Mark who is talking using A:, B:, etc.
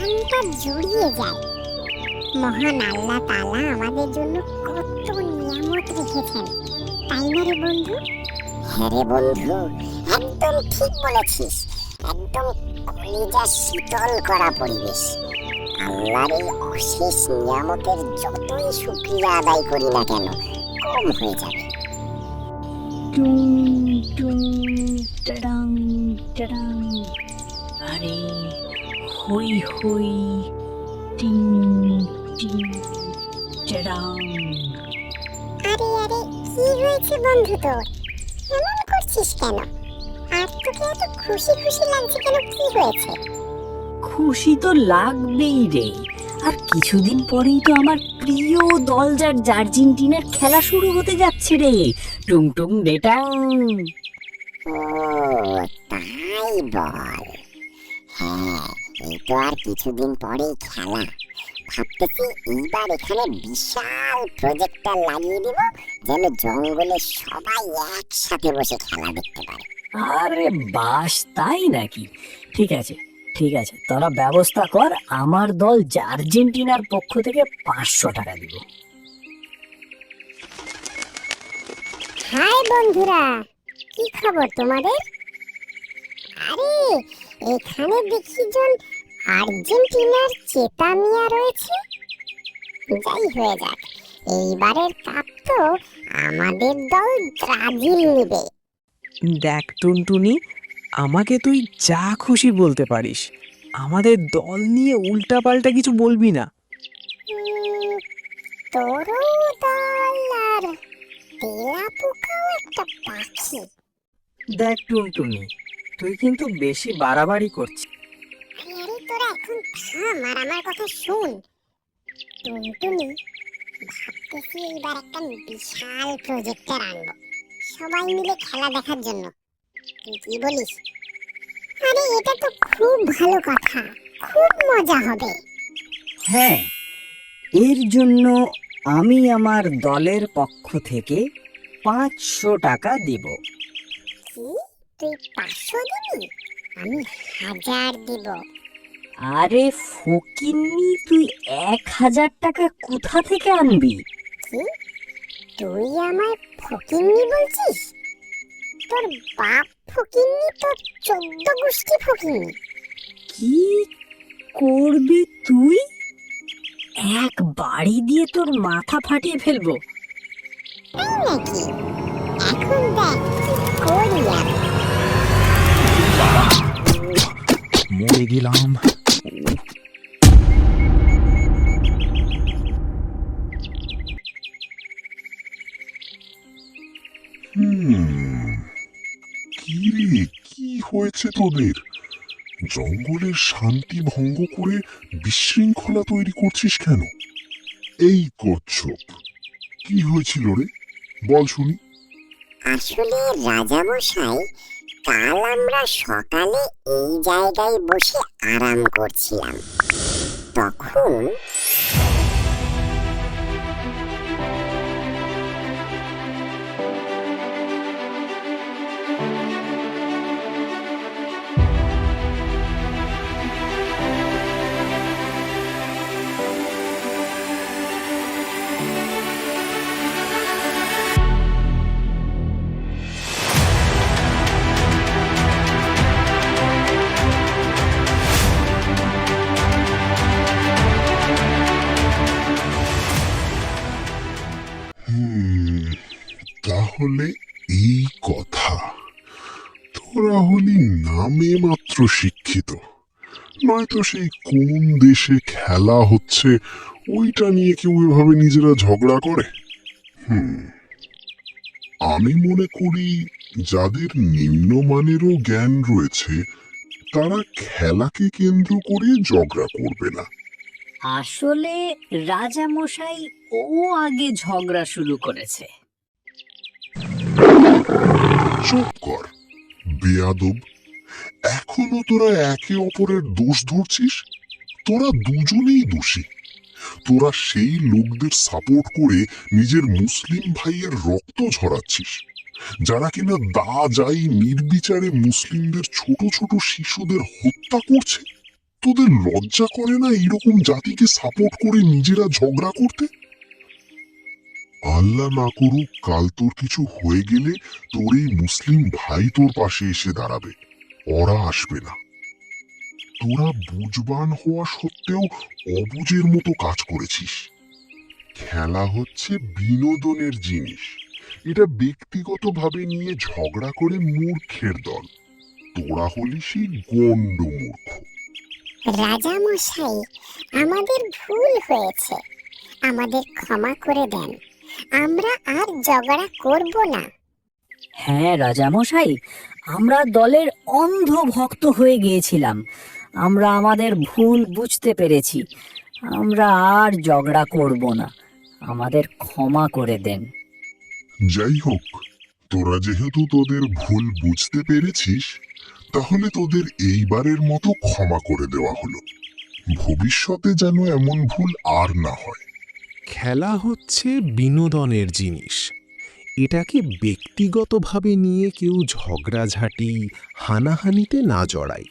A: প্রাণটা জুড়িয়ে যায়। মহান আল্লাহ তাআলা আমাদের জন্য কত নিয়ামত রেখেছেন, তাই না রে বন্ধু? হ্যাঁ রে বন্ধু, একদম ঠিক বলেছিস। একদম কলিজা শীতল করা পরিবেশ। আল্লাহর এই অশেষ নিয়ামতের যতই শুকরিয়া আদায় করি না কেন, কম হয়ে যাবে।
B: টুং টুং টাডাং টাডাং, আরে হই হই টিং টিং টাডাং।
A: আরে আরে, কি হয়েছে বন্ধু তোর? এমন করছিস কেন? আর তোকে এত খুশি খুশি লাগছে কেন? কি হয়েছে?
B: খুশি তো লাগবেই রে, আর কিছুদিন পরেই তো আমার প্রিয় দল যার আর্জেন্টিনার খেলা শুরু হতে যাচ্ছে রে। টুং টুং ডেটাং।
A: ও তাই বল। হ্যাঁ, এই তো আর কিছুদিন পরেই খেলা। ভাবতেছি এইবার এখানে বিশাল প্রজেক্টর লাগিয়ে দিব, যেন জঙ্গলে সবাই একসাথে বসে খেলা দেখতে পারে।
B: আরে বাস, তাই নাকি? ঠিক আছে ঠিক আছে, তোরা ব্যবস্থা কর, আমার দল আর্জেন্টিনার পক্ষ থেকে 500 টাকা দিব।
A: হাই বন্ধুরা, কি খবর তোমাদের? আরে এখানে দেখি জন আর্জেন্টিনার চেতা মিয়া রয়েছে। যাই হয়ে যাক, এইবারের কাপ তো আমাদের দল ব্রাজিল নিবে।
C: দেখ টুনটুনি, আমাকে তুই যা খুশি বলতে পারিস, আমাদের দল নিয়ে উল্টাপাল্টা কিছু বলবি না।
A: তোরও দল আর তেলাপোকাও একটা পাখি।
C: দেখ টুনটুনি, তুই কিন্তু বেশি বাড়াবাড়ি করছিস।
A: আরে তোরা এখন থাম আর আমার কথা শোন। টুনটুনি, ভাবতেছি এইবার একটা বিশাল প্রজেক্টর আনবো, সবাই মিলে খেলা দেখার জন্য। তুই কি বলিস? আরে এটা তো খুব ভালো কথা, খুব মজা হবে।
B: হ্যাঁ, এর জন্য আমি আমার দলের পক্ষ থেকে 500 টাকা দিব।
A: কি, তুই 500 দিবি? আমি 1000 দিব।
B: আরে ফকিন্নি, তুই 1000 টাকা কোথা থেকে আনবি?
A: কি, তুই আমায় ফকিন্নি বলছিস? তোর বাপ ফকিন্নি, তোর 14 গোষ্ঠী ফকিন্নি।
B: কি করবি তুই? এক বাড়ি দিয়ে তোর মাথা ফাটিয়ে ফেলবো।
A: তাই নাকি? এখন দেখ কি করি আমি।
D: মরে গেলাম।
E: কি রে, কি হয়েছে তোদের? জঙ্গলের শান্তি ভঙ্গ করে বিশৃঙ্খলা তৈরি করছিস কেন? এই কচ্ছপ, কি হয়েছিল রে? বল শুনি।
A: আসলে রাজামশাই, কাল আমরা সকালে এই জায়গায় বসে আরাম করছিলাম, তখন
E: তাহলে এই কথা। তোরা হলি নামে মাত্র শিক্ষিত, নয়তো সেই কোন দেশে খেলা হচ্ছে ওইটা নিয়ে কেউ এভাবে নিজেরা ঝগড়া করে। আমি মনে করি যাদের নিম্নমানেরও জ্ঞান রয়েছে তারা খেলাকে কেন্দ্র করে ঝগড়া করবে না।
B: আসলে রাজামশাই ও আগে ঝগড়া শুরু করেছে।
E: চুপ কর বেয়াদব, এখনো তোরা একে অপরের দোষ ধরছিস? তোরা দুজনেই দোষী। তোরা সেই লোকদের সাপোর্ট করে নিজের মুসলিম ভাইয়ের রক্ত ঝরাচ্ছিস, যারা কিনা দা যাই নির্বিচারে মুসলিমদের ছোট ছোট শিশুদের হত্যা করছে। তোদের লজ্জা করে না এইরকম জাতিকে সাপোর্ট করে নিজেরা ঝগড়া করতে? আল্লাহ না করুক কাল তোর কিছু হয়ে গেলে তোর এই মুসলিম ভাই তোর পাশে এসে দাঁড়াবে, ওরা আসবে না। তোরা বুঝবান হওয়া সত্ত্বেও অবুঝের মতো কাজ করেছিস। খেলা হচ্ছে বিনোদনের জিনিস, এটা ব্যক্তিগতভাবে নিয়ে ঝগড়া করে মূর্খের দল। তোরা হলি সেই গন্ড মূর্খ।
A: রাজা মশাই, আমাদের ভুল হয়েছে, আমাদের ক্ষমা করে দেন, আমরা আর ঝগড়া করব না।
B: হ্যাঁ রাজামশাই, আমরা দলের অন্ধ ভক্ত হয়ে গিয়েছিলাম। আমরা আমাদের ভুল বুঝতে পেরেছি। আমরা আর ঝগড়া করব না। আমাদের ক্ষমা করে দেন।
E: যাই হোক, তোরা যেহেতু তোদের ভুল বুঝতে পেরেছিস, তাহলে তোদের এইবারের মতো ক্ষমা করে দেওয়া হলো। ভবিষ্যতে যেন এমন ভুল আর না হয়।
F: খেলা হচ্ছে বিনোদনের জিনিস, এটাকে ব্যক্তিগতভাবে নিয়ে কেউ ঝগড়াঝাঁটি হানাহানিতে না জড়ায়।